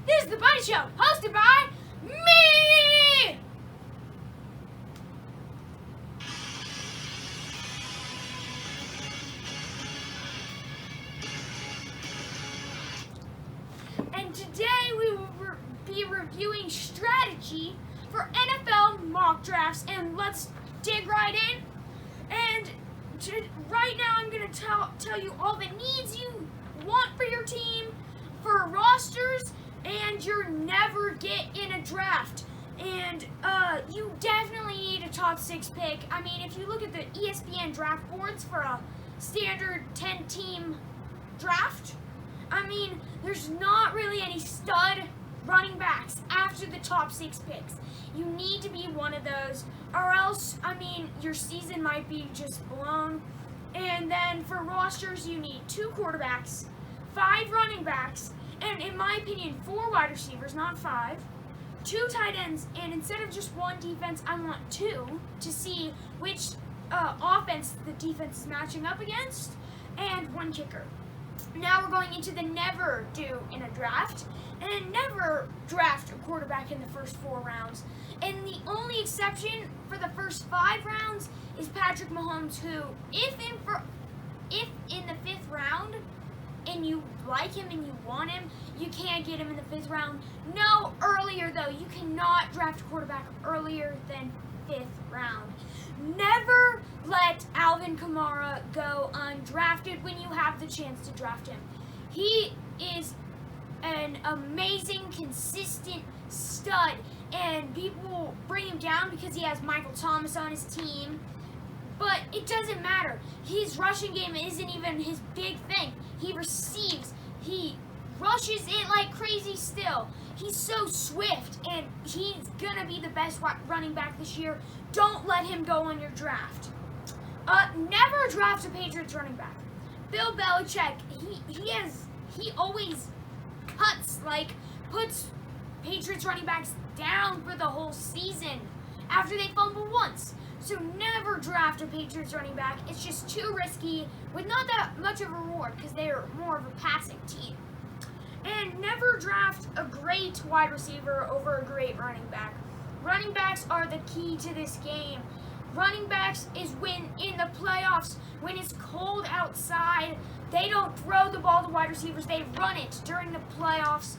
This is The Bunny Show, hosted by me! And today we will be reviewing strategy for NFL mock drafts. And let's dig right in. And right now I'm going to tell you all the needs you want for your team, for rosters, and your never get in a draft. And you definitely need a top 6 pick. I mean, if you look at the ESPN draft boards for a standard 10-team draft, I mean, there's not really any stud running backs after the top 6 picks. You need to be one of those, or else, I mean, your season might be just blown. And then for rosters, you need 2 quarterbacks, 5 running backs, and in my opinion, 4 wide receivers, not 5, 2 tight ends, and instead of just 1 defense, I want 2 to see which offense the defense is matching up against, and 1 kicker. Now we're going into the never do in a draft, and never draft a quarterback in the first 4 rounds. And the only exception for the first 5 rounds is Patrick Mahomes, who, if in the 5th round, and you like him and you want him, you can't get him in the 5th round. No, earlier though. You cannot draft a quarterback earlier than 5th round. Never let Alvin Kamara go undrafted when you have the chance to draft him. He is an amazing, consistent stud, and people bring him down because he has Michael Thomas on his team. But it doesn't matter. His rushing game isn't even his big thing. He receives. He rushes it like crazy still. He's so swift, and he's going to be the best running back this year. Don't let him go on your draft. Never draft a Patriots running back. Bill Belichick, he always puts Patriots running backs down for the whole season after they fumble once. So never draft a Patriots running back. It's just too risky with not that much of a reward because they are more of a passing team. And never draft a great wide receiver over a great running back. Running backs are the key to this game. Running backs is when in the playoffs, when it's cold outside, they don't throw the ball to wide receivers, they run it during the playoffs,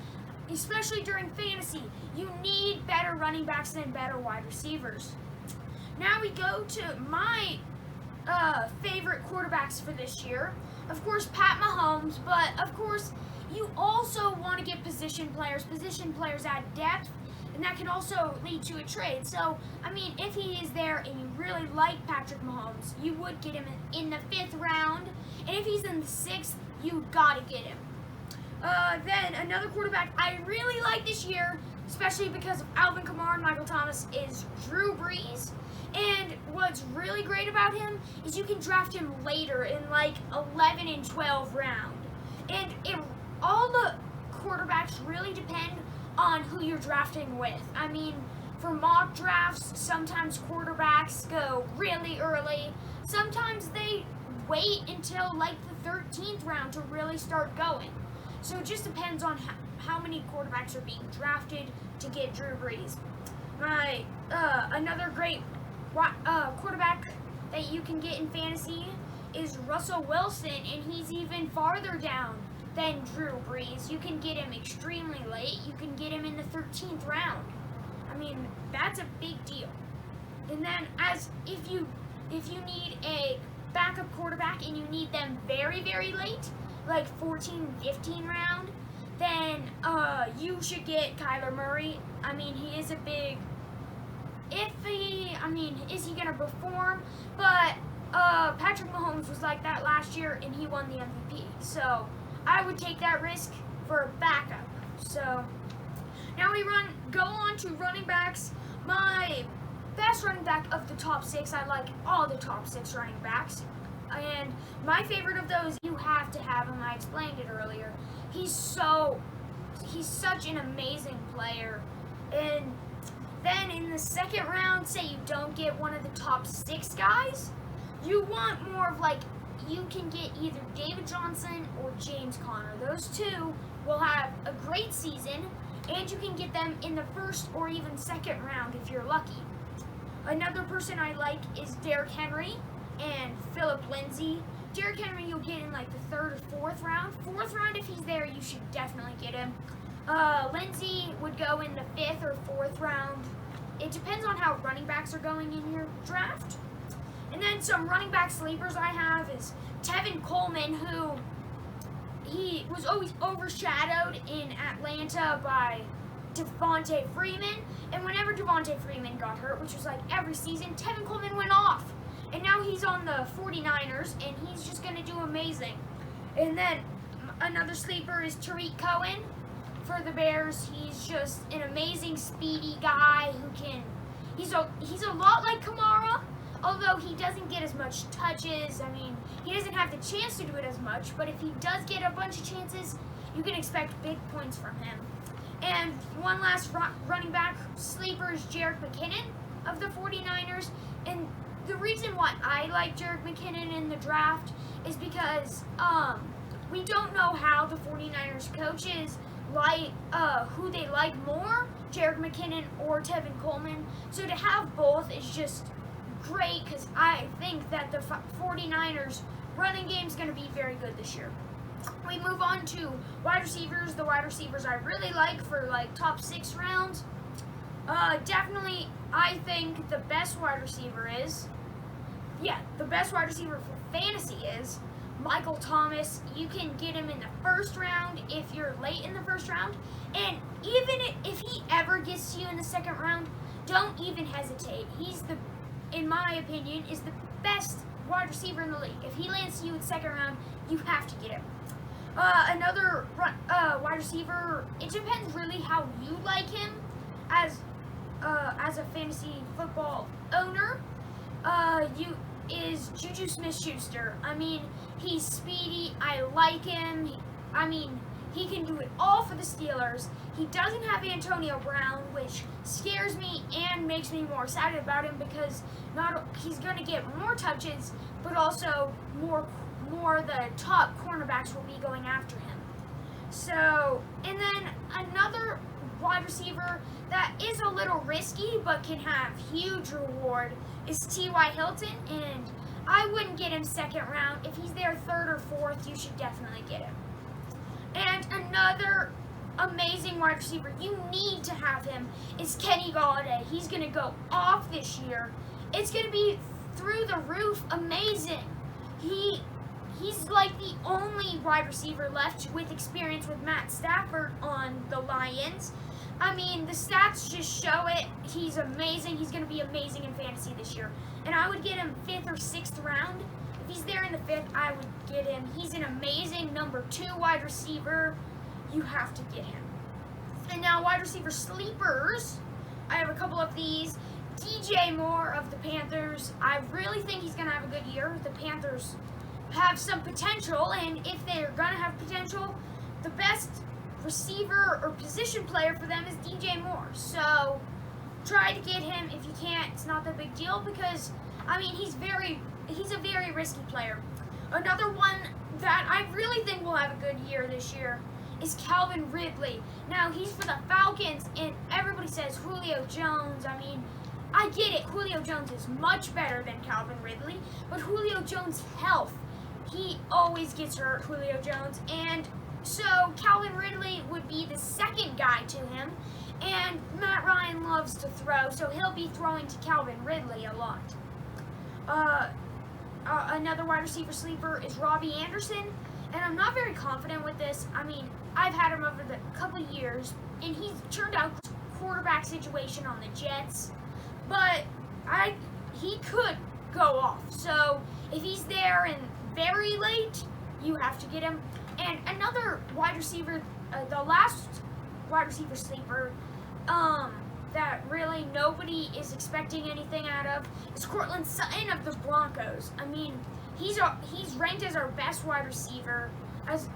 especially during fantasy. You need better running backs than better wide receivers. Now we go to my favorite quarterbacks for this year. Of course, Pat Mahomes, but of course, you also want to get position players. Position players add depth, and that can also lead to a trade. So, I mean, if he is there and you really like Patrick Mahomes, you would get him in the 5th round. And if he's in the 6th, you got to get him. Then another quarterback I really like this year, especially because of Alvin Kamara and Michael Thomas, is Drew Brees. And what's really great about him is you can draft him later in like 11 and 12 round. And all the quarterbacks really depend on who you're drafting with. I mean, for mock drafts, sometimes quarterbacks go really early. Sometimes they wait until like the 13th round to really start going. So it just depends on how many quarterbacks are being drafted to get Drew Brees. Another great quarterback that you can get in fantasy is Russell Wilson, and he's even farther down than Drew Brees. You can get him extremely late. You can get him in the 13th round. I mean, that's a big deal. And then if you need a backup quarterback and you need them very, very late, like 14, 15 round, then you should get Kyler Murray. I mean, he is a big iffy. I mean, is he going to perform? But Patrick Mahomes was like that last year, and he won the MVP. So I would take that risk for a backup. So now we go on to running backs. My best running back of the top 6, I like all the top 6 running backs. And my favorite of those, you have to have him. I explained it earlier. He's such an amazing player. And then in the 2nd round, say you don't get one of the top 6 guys, you want more of like, you can get either David Johnson or James Conner. Those two will have a great season, and you can get them in the first or even second round if you're lucky. Another person I like is Derrick Henry and Philip Lindsay. Derrick Henry you'll get in like the third or fourth round. Fourth round, if he's there, you should definitely get him. Lindsay would go in the fifth or fourth round. It depends on how running backs are going in your draft. And then some running back sleepers I have is Tevin Coleman, who he was always overshadowed in Atlanta by Devontae Freeman. And whenever Devontae Freeman got hurt, which was like every season, Tevin Coleman went off. And now he's on the 49ers, and he's just going to do amazing. And then another sleeper is Tariq Cohen for the Bears. He's just an amazing, speedy guy who can. He's a lot like Kamara, although he doesn't get as much touches. I mean, he doesn't have the chance to do it as much, but if he does get a bunch of chances, you can expect big points from him. And one last running back sleeper is Jerick McKinnon of the 49ers. And the reason why I like Jerick McKinnon in the draft is because we don't know how the 49ers coaches like who they like more, Jerick McKinnon or Tevin Coleman. So to have both is just great because I think that the 49ers running game is going to be very good this year. We move on to wide receivers. The wide receivers I really like for like top 6 rounds. Definitely, I think the best wide receiver is, the best wide receiver for fantasy is Michael Thomas. You can get him in the first round if you're late in the first round. And even if he ever gets to you in the second round, don't even hesitate. He's in my opinion, is the best wide receiver in the league. If he lands to you in the second round, you have to get him. Another wide receiver, it depends really how you like him as a fantasy football owner. Is Juju Smith-Schuster. I mean, he's speedy. I like him. He can do it all for the Steelers. He doesn't have Antonio Brown, which scares me and makes me more excited about him because he's going to get more touches, but also more the top cornerbacks will be going after him. So, and then another wide receiver that is a little risky but can have huge reward is T.Y. Hilton, and I wouldn't get him second round. If he's there third or fourth, you should definitely get him. And another amazing wide receiver, you need to have him, is Kenny Golladay. He's going to go off this year. It's going to be through the roof amazing. He's like the only wide receiver left with experience with Matt Stafford on the Lions. I mean, the stats just show it. He's amazing. He's going to be amazing in fantasy this year. And I would get him 5th or 6th round. If he's there in the 5th, I would get him. He's an amazing number 2 wide receiver. You have to get him. And now wide receiver sleepers. I have a couple of these. DJ Moore of the Panthers. I really think he's going to have a good year. The Panthers have some potential, and if they're going to have potential, the best receiver or position player for them is DJ Moore. So try to get him. If you can't, it's not that big deal because, I mean, he's a very risky player. Another one that I really think will have a good year this year is Calvin Ridley. Now, he's for the Falcons, and everybody says Julio Jones. I mean, I get it. Julio Jones is much better than Calvin Ridley, but Julio Jones' health, he always gets hurt, Julio Jones, and so Calvin Ridley would be the second guy to him, and Matt Ryan loves to throw, so he'll be throwing to Calvin Ridley a lot. Another wide receiver sleeper is Robbie Anderson, and I'm not very confident with this. I mean, I've had him over the couple of years, and he's turned out quarterback situation on the Jets, but he could go off. So if he's there and very late, you have to get him. And another wide receiver, the last wide receiver sleeper that really nobody is expecting anything out of is Courtland Sutton of the Broncos. I mean, he's ranked as our best wide receiver, as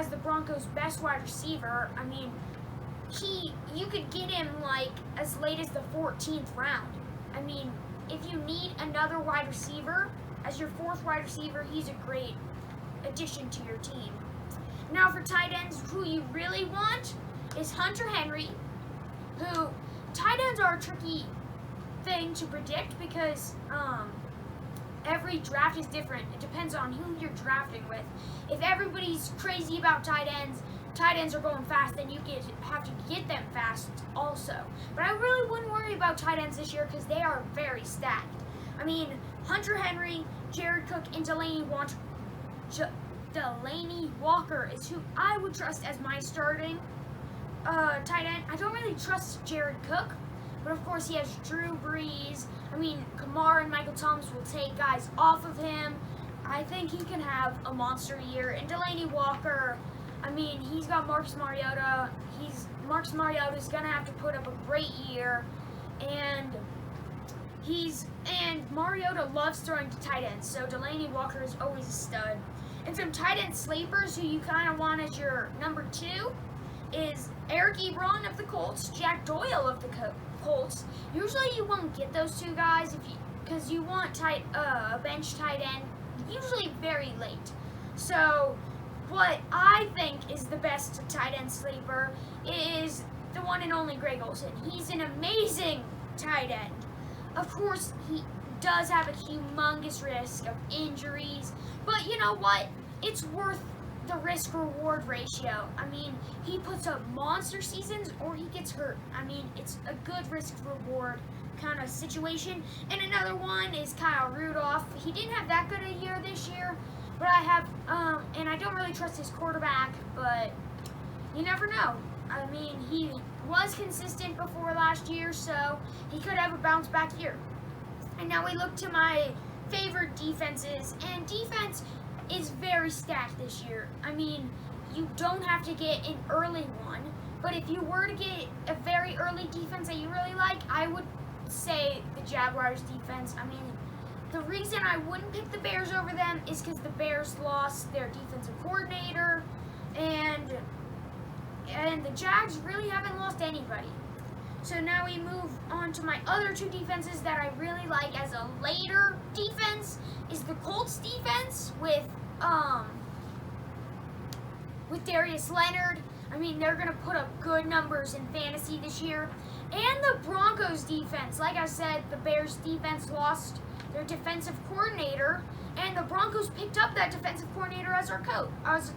the Broncos' best wide receiver. I mean, you could get him like as late as the 14th round. I mean, if you need another wide receiver as your 4th wide receiver, he's a great addition to your team. Now for tight ends, who you really want, is Hunter Henry, who tight ends are a tricky thing to predict because every draft is different. It depends on who you're drafting with. If everybody's crazy about tight ends are going fast, then you have to get them fast also. But I really wouldn't worry about tight ends this year because they are very stacked. I mean, Hunter Henry, Jared Cook, and Delaney Walker is who I would trust as my starting tight end. I don't really trust Jared Cook, but of course he has Drew Brees. I mean, Kamara and Michael Thomas will take guys off of him. I think he can have a monster year. And Delaney Walker, I mean, he's got Marcus Mariota. Marcus Mariota's gonna have to put up a great year, and Mariota loves throwing to tight ends, so Delaney Walker is always a stud. And some tight end sleepers who you kind of want as your number 2 is Eric Ebron of the Colts, Jack Doyle of the Colts. Usually you won't get those two guys because you want a bench tight end usually very late. So what I think is the best tight end sleeper is the one and only Greg Olsen. He's an amazing tight end. Of course, he does have a humongous risk of injuries, but you know what? It's worth the risk-reward ratio. I mean, he puts up monster seasons or he gets hurt. I mean, it's a good risk-reward kind of situation. And another one is Kyle Rudolph. He didn't have that good a year this year, but and I don't really trust his quarterback, but you never know. I mean, he was consistent before last year, so he could have a bounce back year. And now we look to my favorite defenses, and defense is very stacked this year. I mean, you don't have to get an early one, but if you were to get a very early defense that you really like, I would say the Jaguars defense. I mean, the reason I wouldn't pick the Bears over them is because the Bears lost their defensive coordinator, and the Jags really haven't lost anybody. So now we move on to my other 2 defenses that I really like as a later defense is the Colts defense with Darius Leonard. I mean, they're going to put up good numbers in fantasy this year. And the Broncos defense. Like I said, the Bears defense lost their defensive coordinator, and the Broncos picked up that defensive coordinator as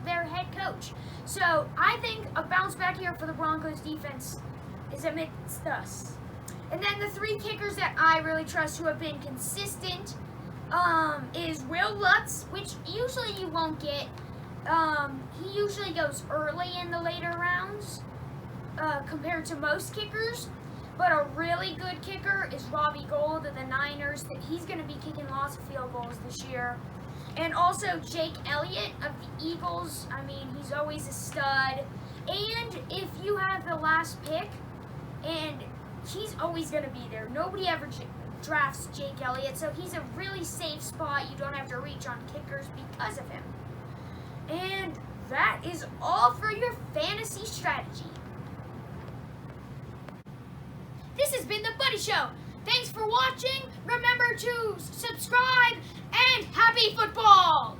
their head coach. So I think a bounce back here for the Broncos defense is amidst us. And then the 3 kickers that I really trust who have been consistent is Will Lutz, which usually you won't get. He usually goes early in the later rounds compared to most kickers. But a really good kicker is Robbie Gould of the Niners. He's going to be kicking lots of field goals this year. And also Jake Elliott of the Eagles. I mean, he's always a stud. And if you have the last pick, and he's always going to be there. Nobody ever drafts Jake Elliott, so he's a really safe spot. You don't have to reach on kickers because of him. And that is all for your fantasy strategy. This has been The Buddy Show. Thanks for watching. Remember to subscribe, and happy football!